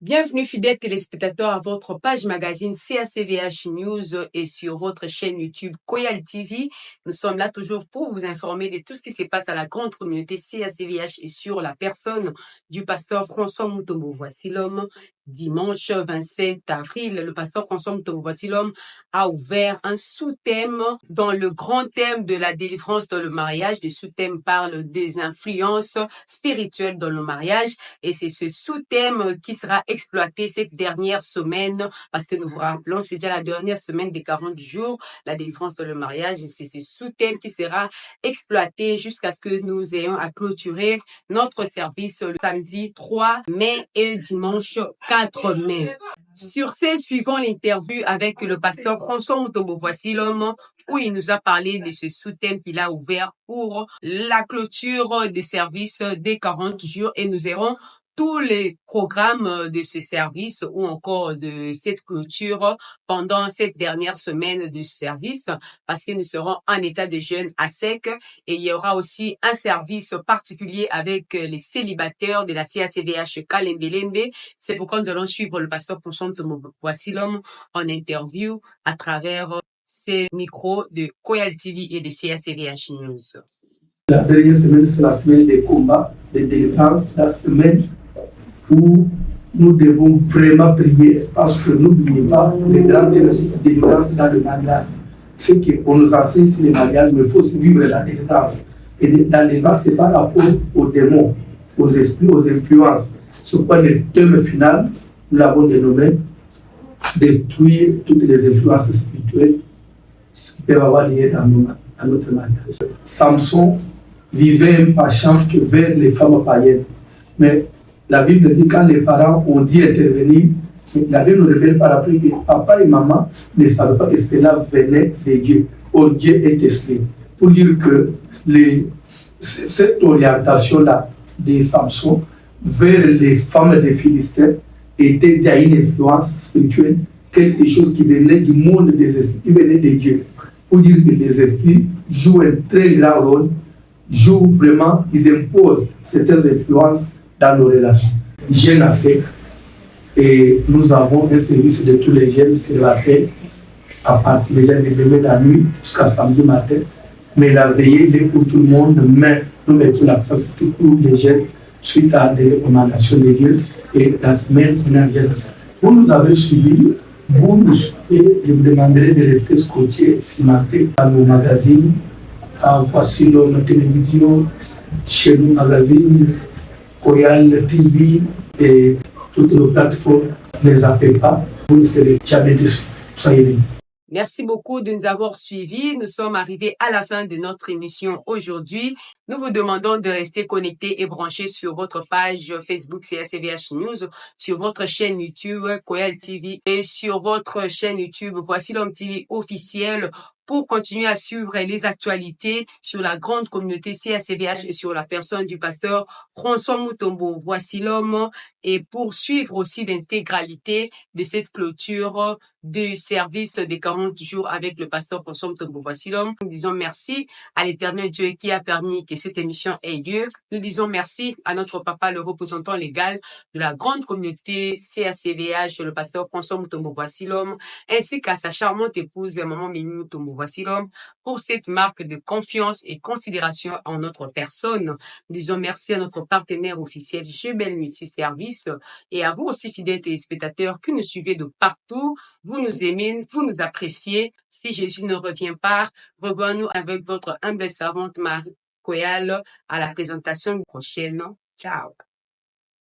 Bienvenue fidèles téléspectateurs à votre page magazine CACVH News et sur votre chaîne YouTube Koyal TV. Nous sommes là toujours pour vous informer de tout ce qui se passe à la grande communauté CACVH et sur la personne du pasteur François Mutombo. Voici l'homme. Dimanche 27 avril, le pasteur François Mutombo Voici l'homme a ouvert un sous-thème dans le grand thème de la délivrance dans le mariage. Le sous-thème parle des influences spirituelles dans le mariage et c'est ce sous-thème qui sera exploité cette dernière semaine parce que nous vous rappelons, c'est déjà la dernière semaine des 40 jours, la délivrance dans le mariage et c'est ce sous-thème qui sera exploité jusqu'à ce que nous ayons à clôturer notre service le samedi 3 mai et dimanche 4 mai. Sur ce, suivons l'interview avec le pasteur François Mutombo. Voici l'homme où il nous a parlé de ce sous-thème qu'il a ouvert pour la clôture des services des 40 jours et nous aurons tous les programmes de ce service ou encore de cette clôture pendant cette dernière semaine de service parce que nous serons en état de jeûne à sec et il y aura aussi un service particulier avec les célibataires de la CACVH Kalembelembe. C'est pourquoi nous allons suivre le pasteur François Mutombo. Voici l'homme en interview à travers ces micros de Koyal TV et de CACVH News. La dernière semaine, c'est la semaine des combats, des délivrances, la semaine où nous devons vraiment prier parce que n'oubliez pas les grandes délivrances dans le mariage. Ce qu'on nous enseigne sur les mariages, mais il faut aussi vivre la délivrance. Et la délivrance, c'est par rapport aux démons, aux esprits, aux influences. C'est pourquoi le thème final, nous l'avons dénommé détruire toutes les influences spirituelles qui peuvent avoir lié à notre mariage. Samson vivait un penchant vers les femmes païennes. Mais la Bible dit quand les parents ont dit intervenir, la Bible nous révèle par après que papa et maman ne savaient pas que cela venait de Dieu. Oh, Dieu est esprit. Pour dire que cette orientation-là de Samson vers les femmes des Philistins était déjà une influence spirituelle, quelque chose qui venait du monde des esprits, qui venait de Dieu. Pour dire que les esprits jouent un très grand rôle, jouent vraiment, ils imposent certaines influences dans nos relations. Jeûne à sec, et nous avons un service de tous les jeunes célibataires à partir déjà de demain la nuit jusqu'à samedi matin. Mais la veillée est pour tout le monde, mais nous mettons l'accent sur tous les jeunes suite à des recommandations de Dieu. Et la semaine, on a bien ça. Vous nous avez suivis, vous nous suivez, je vous demanderai de rester scotché, cimenté à nos magazines. Voici notre télévision, chez nous magazine, Koyal TV et toutes nos plateformes. Ne les appelez pas, vous ne serez jamais déçus. Soyez bénis. Merci beaucoup de nous avoir suivis. Nous sommes arrivés à la fin de notre émission aujourd'hui. Nous vous demandons de rester connectés et branchés sur votre page Facebook CACVH News, sur votre chaîne YouTube Koyal TV et sur votre chaîne YouTube Voici l'homme TV officiel pour continuer à suivre les actualités sur la grande communauté CACVH et sur la personne du pasteur François Mutombo. Voici l'homme et pour suivre aussi l'intégralité de cette clôture du service des 40 jours avec le pasteur François Mutombo. Voici l'homme. Nous disons merci à l'éternel Dieu qui a permis que cette émission ait lieu. Nous disons merci à notre papa, le représentant légal de la grande communauté CACVH, le pasteur François Mutombo. Voici l'homme, ainsi qu'à sa charmante épouse, maman Mimi Mutombo. Voici l'homme pour cette marque de confiance et considération en notre personne. Nous disons merci à notre partenaire officiel, Jebel Multi Service, et à vous aussi, fidèles téléspectateurs, qui nous suivez de partout. Vous nous aimez, vous nous appréciez. Si Jésus ne revient pas, revoyons-nous avec votre humble servante Marie Koyal à la présentation prochaine. Ciao.